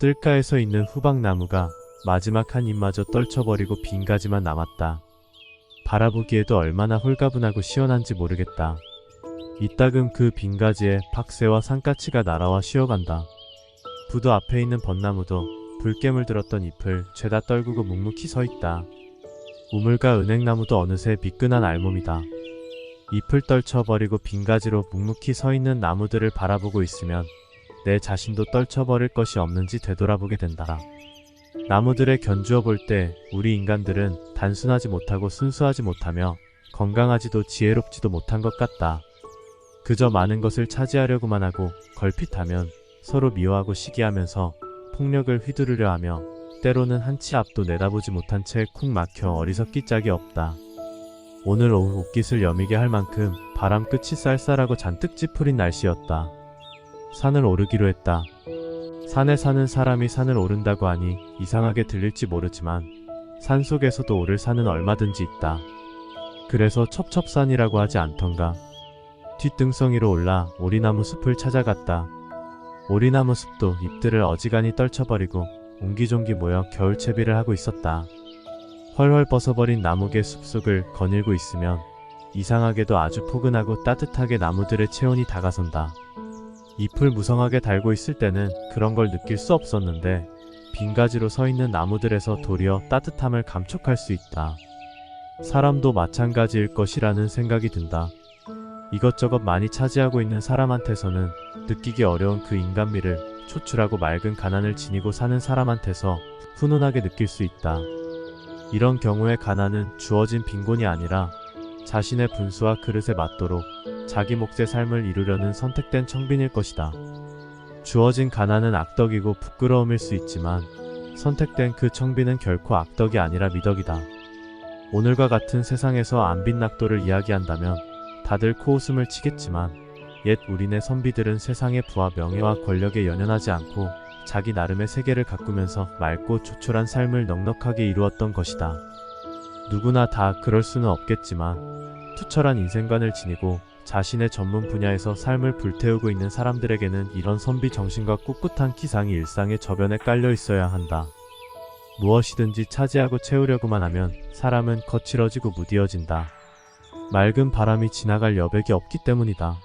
뜰가에 서 있는 후박나무가 마지막 한 잎마저 떨쳐버리고 빈 가지만 남았다. 바라보기에도 얼마나 홀가분하고 시원한지 모르겠다. 이따금 그 빈 가지에 박새와 산까치가 날아와 쉬어간다. 부두 앞에 있는 벚나무도 불깨물 들었던 잎을 죄다 떨구고 묵묵히 서 있다. 우물가 은행나무도 어느새 미끈한 알몸이다. 잎을 떨쳐버리고 빈 가지로 묵묵히 서 있는 나무들을 바라보고 있으면 내 자신도 떨쳐버릴 것이 없는지 되돌아보게 된다. 나무들에 견주어 볼 때 우리 인간들은 단순하지 못하고 순수하지 못하며 건강하지도 지혜롭지도 못한 것 같다. 그저 많은 것을 차지하려고만 하고 걸핏하면 서로 미워하고 시기하면서 폭력을 휘두르려 하며 때로는 한 치 앞도 내다보지 못한 채 쿵 막혀 어리석기 짝이 없다. 오늘 오후 옷깃을 여미게 할 만큼 바람 끝이 쌀쌀하고 잔뜩 찌푸린 날씨였다. 산을 오르기로 했다. 산에 사는 사람이 산을 오른다고 하니 이상하게 들릴지 모르지만 산속에서도 오를 산은 얼마든지 있다. 그래서 첩첩산이라고 하지 않던가. 뒷등성이로 올라 오리나무 숲을 찾아갔다. 오리나무 숲도 잎들을 어지간히 떨쳐버리고 옹기종기 모여 겨울채비를 하고 있었다. 헐헐 벗어버린 나무계 숲속을 거닐고 있으면 이상하게도 아주 포근하고 따뜻하게 나무들의 체온이 다가선다. 잎을 무성하게 달고 있을 때는 그런 걸 느낄 수 없었는데 빈 가지로 서 있는 나무들에서 도리어 따뜻함을 감촉할 수 있다. 사람도 마찬가지일 것이라는 생각이 든다. 이것저것 많이 차지하고 있는 사람한테서는 느끼기 어려운 그 인간미를 초출하고 맑은 가난을 지니고 사는 사람한테서 훈훈하게 느낄 수 있다. 이런 경우에 가난은 주어진 빈곤이 아니라 자신의 분수와 그릇에 맞도록 자기 몫의 삶을 이루려는 선택된 청빈일 것이다. 주어진 가난은 악덕이고 부끄러움일 수 있지만 선택된 그 청빈은 결코 악덕이 아니라 미덕이다. 오늘과 같은 세상에서 안빈낙도를 이야기한다면 다들 코웃음을 치겠지만 옛 우리네 선비들은 세상의 부와 명예와 권력에 연연하지 않고 자기 나름의 세계를 가꾸면서 맑고 조촐한 삶을 넉넉하게 이루었던 것이다. 누구나 다 그럴 수는 없겠지만 투철한 인생관을 지니고 자신의 전문 분야에서 삶을 불태우고 있는 사람들에게는 이런 선비 정신과 꿋꿋한 기상이 일상의 저변에 깔려 있어야 한다. 무엇이든지 차지하고 채우려고만 하면 사람은 거칠어지고 무디어진다. 맑은 바람이 지나갈 여백이 없기 때문이다.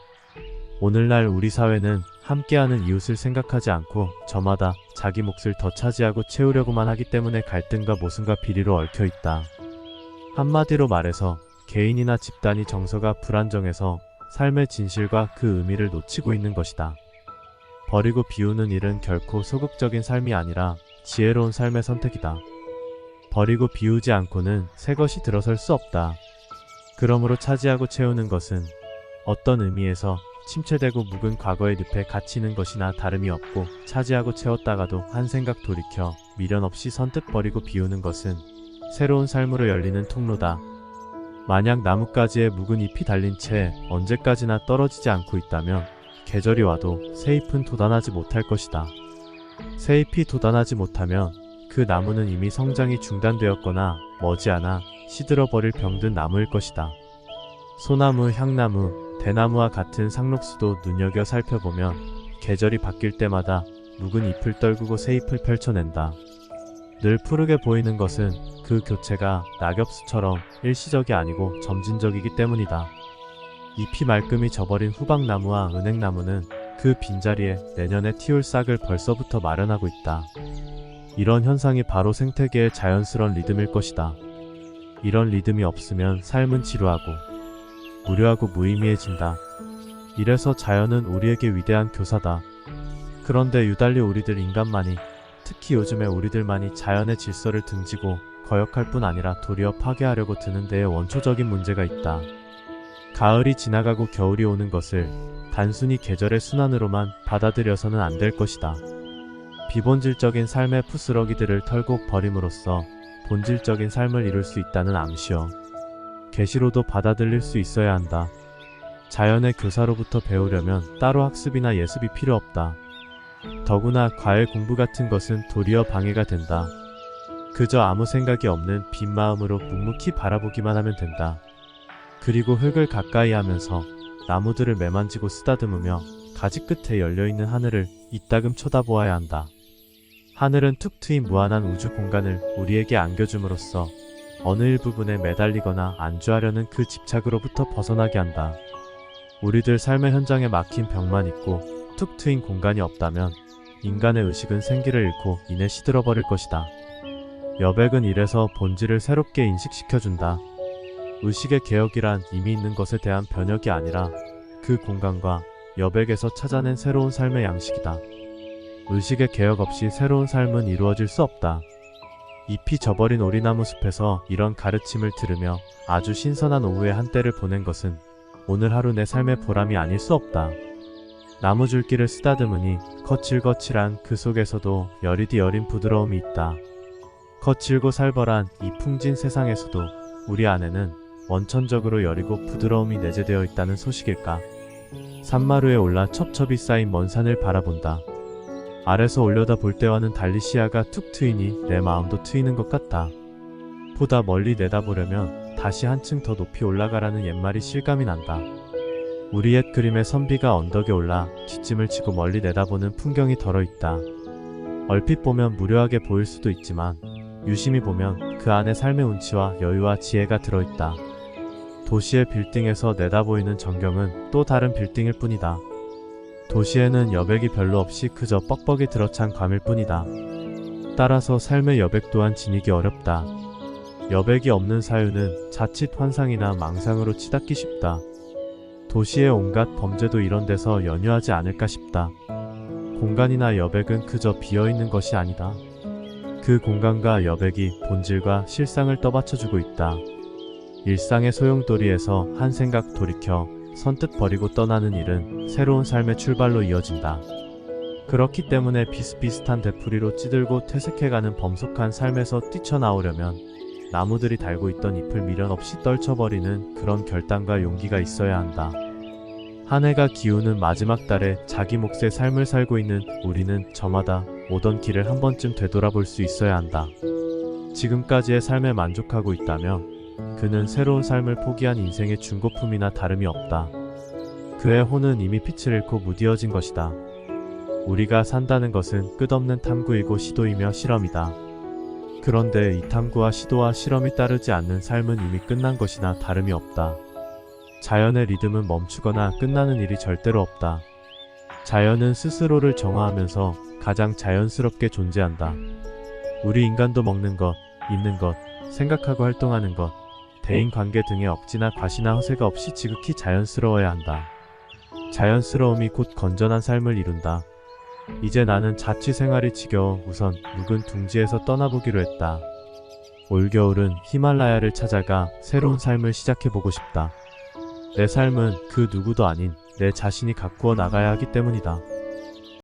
오늘날 우리 사회는 함께하는 이웃을 생각하지 않고 저마다 자기 몫을 더 차지하고 채우려고만 하기 때문에 갈등과 모순과 비리로 얽혀있다. 한마디로 말해서 개인이나 집단이 정서가 불안정해서 삶의 진실과 그 의미를 놓치고 있는 것이다. 버리고 비우는 일은 결코 소극적인 삶이 아니라 지혜로운 삶의 선택이다. 버리고 비우지 않고는 새 것이 들어설 수 없다. 그러므로 차지하고 채우는 것은 어떤 의미에서 침체되고 묵은 과거의 늪에 갇히는 것이나 다름이 없고 차지하고 채웠다가도 한 생각 돌이켜 미련 없이 선뜻 버리고 비우는 것은 새로운 삶으로 열리는 통로다. 만약 나뭇가지에 묵은 잎이 달린 채 언제까지나 떨어지지 않고 있다면 계절이 와도 새 잎은 돋아나지 못할 것이다. 새 잎이 돋아나지 못하면 그 나무는 이미 성장이 중단되었거나 머지않아 시들어버릴 병든 나무일 것이다. 소나무, 향나무, 대나무와 같은 상록수도 눈여겨 살펴보면 계절이 바뀔 때마다 묵은 잎을 떨구고 새 잎을 펼쳐낸다. 늘 푸르게 보이는 것은 그 교체가 낙엽수처럼 일시적이 아니고 점진적이기 때문이다. 잎이 말끔히 져버린 후박나무와 은행나무는 그 빈자리에 내년에 틔울 싹을 벌써부터 마련하고 있다. 이런 현상이 바로 생태계의 자연스러운 리듬일 것이다. 이런 리듬이 없으면 삶은 지루하고 무료하고 무의미해진다. 이래서 자연은 우리에게 위대한 교사다. 그런데 유달리 우리들 인간만이, 특히 요즘에 우리들만이 자연의 질서를 등지고 거역할 뿐 아니라 도리어 파괴하려고 드는 데에 원초적인 문제가 있다. 가을이 지나가고 겨울이 오는 것을 단순히 계절의 순환으로만 받아들여서는 안 될 것이다. 비본질적인 삶의 푸스러기들을 털고 버림으로써 본질적인 삶을 이룰 수 있다는 암시여 계시로도 받아들일 수 있어야 한다. 자연의 교사로부터 배우려면 따로 학습이나 예습이 필요 없다. 더구나 과외 공부 같은 것은 도리어 방해가 된다. 그저 아무 생각이 없는 빈 마음으로 묵묵히 바라보기만 하면 된다. 그리고 흙을 가까이 하면서 나무들을 매만지고 쓰다듬으며 가지 끝에 열려있는 하늘을 이따금 쳐다보아야 한다. 하늘은 툭 트인 무한한 우주 공간을 우리에게 안겨줌으로써 어느 일부분에 매달리거나 안주하려는 그 집착으로부터 벗어나게 한다. 우리들 삶의 현장에 막힌 벽만 있고 툭 트인 공간이 없다면 인간의 의식은 생기를 잃고 이내 시들어버릴 것이다. 여백은 이래서 본질을 새롭게 인식시켜준다. 의식의 개혁이란 이미 있는 것에 대한 변혁이 아니라 그 공간과 여백에서 찾아낸 새로운 삶의 양식이다. 의식의 개혁 없이 새로운 삶은 이루어질 수 없다. 잎이 져버린 오리나무 숲에서 이런 가르침을 들으며 아주 신선한 오후의 한때를 보낸 것은 오늘 하루 내 삶의 보람이 아닐 수 없다. 나무 줄기를 쓰다듬으니 거칠거칠한 그 속에서도 여리디 여린 부드러움이 있다. 거칠고 살벌한 이 풍진 세상에서도 우리 안에는 원천적으로 여리고 부드러움이 내재되어 있다는 소식일까? 산마루에 올라 첩첩이 쌓인 먼 산을 바라본다. 아래서 올려다 볼 때와는 달리 시야가 툭 트이니 내 마음도 트이는 것 같다. 보다 멀리 내다보려면 다시 한층 더 높이 올라가라는 옛말이 실감이 난다. 우리 옛 그림의 선비가 언덕에 올라 뒷짐을 지고 멀리 내다보는 풍경이 덜어있다. 얼핏 보면 무료하게 보일 수도 있지만 유심히 보면 그 안에 삶의 운치와 여유와 지혜가 들어있다. 도시의 빌딩에서 내다보이는 전경은 또 다른 빌딩일 뿐이다. 도시에는 여백이 별로 없이 그저 뻑뻑이 들어찬 감일 뿐이다. 따라서 삶의 여백 또한 지니기 어렵다. 여백이 없는 사유는 자칫 환상이나 망상으로 치닫기 쉽다. 도시의 온갖 범죄도 이런 데서 연유하지 않을까 싶다. 공간이나 여백은 그저 비어있는 것이 아니다. 그 공간과 여백이 본질과 실상을 떠받쳐주고 있다. 일상의 소용돌이에서 한 생각 돌이켜 선뜻 버리고 떠나는 일은 새로운 삶의 출발로 이어진다. 그렇기 때문에 비슷비슷한 되풀이로 찌들고 퇴색해가는 범속한 삶에서 뛰쳐나오려면 나무들이 달고 있던 잎을 미련 없이 떨쳐버리는 그런 결단과 용기가 있어야 한다. 한 해가 기우는 마지막 달에 자기 몫의 삶을 살고 있는 우리는 저마다 오던 길을 한 번쯤 되돌아볼 수 있어야 한다. 지금까지의 삶에 만족하고 있다면 그는 새로운 삶을 포기한 인생의 중고품이나 다름이 없다. 그의 혼은 이미 빛을 잃고 무디어진 것이다. 우리가 산다는 것은 끝없는 탐구이고 시도이며 실험이다. 그런데 이 탐구와 시도와 실험이 따르지 않는 삶은 이미 끝난 것이나 다름이 없다. 자연의 리듬은 멈추거나 끝나는 일이 절대로 없다. 자연은 스스로를 정화하면서 가장 자연스럽게 존재한다. 우리 인간도 먹는 것, 입는 것, 생각하고 활동하는 것, 대인관계 등의 억지나 과시나 허세가 없이 지극히 자연스러워야 한다. 자연스러움이 곧 건전한 삶을 이룬다. 이제 나는 자취생활이 지겨워 우선 묵은 둥지에서 떠나보기로 했다. 올겨울은 히말라야를 찾아가 새로운 삶을 시작해보고 싶다. 내 삶은 그 누구도 아닌 내 자신이 가꾸어 나가야 하기 때문이다.